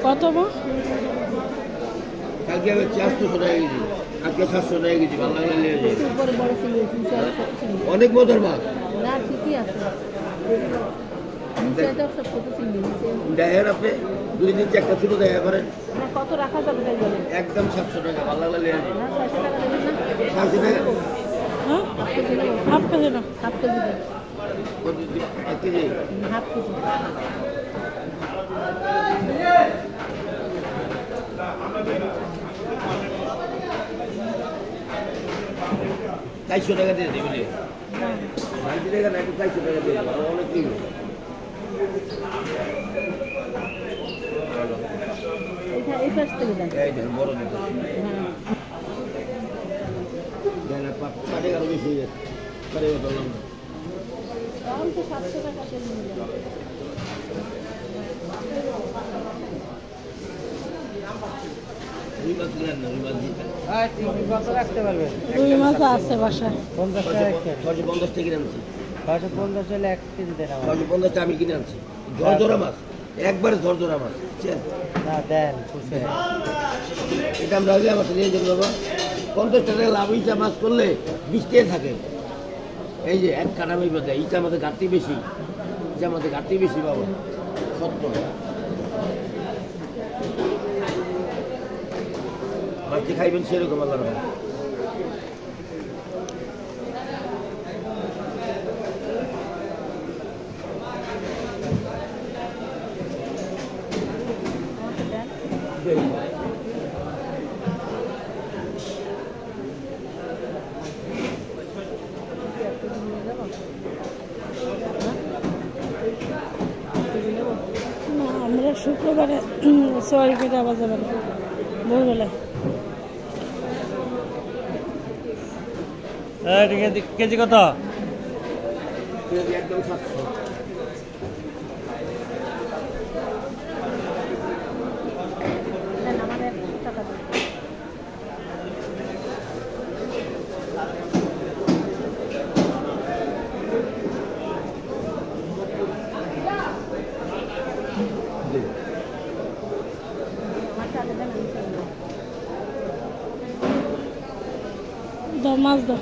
কত কালকে 400 টাকা কেজি, আজকে 700 টাকা কেজি। ভালো লাগলে অনেক মজার মাছ। দেখেন আপনি 2 দিন একটা ছিল দেখা করেন কত রাখা যাবে একদম 700 টাকা। ভালো লাগলে 600 টাকা। হাফ কেজি না, half KG 1 KG half KG. 400 টাকা দিয়ে দিবি। 90 টাকা না, 400 টাকা দিয়ে দিবি। অনেক কি এই পাশ থেকে দেন। এই দেন বড় দিতে। দেন পাটে আরো বেশি হয়ে যাচ্ছে। পরে বললাম না। দাম তো 700 টাকা কেজি নিলাম। রুই মাছ নেন না, রুই মাছ দিতে। রুই মাছ রাখতে পারবেন? রুই মাছ আছে বাসায়। 50 টাকা একটা। 650 টাকা কিনে আনছি। 650 হলে 1 কেজি দেন আমার। 650 টাকা আমি কিনে আনছি। ঝরঝরা মাছ, একবারে ঝরঝরা মাছ। না দেন, খুশি। এটা আমরা আগে আমার নিয়ে যাবো বাবা। 50 টাকা লাভ ইচা মাছ করলে 20 টাকা থাকে। এই যে এক কাটামি বাদে ইচা মাছের ঘাটতি বেশি, ইচা মাছের ঘাটতি বেশি বাবা, সত্য। মাছটি খাইবেন সেরকম আল্লাহ রহমতে। আমরা শুক্রবারে সরি কেটে আবার যাবেন ভোরবেলায়। কেজি কত? একদম 700। আমাদের টাকা দাও, মাছ দাও।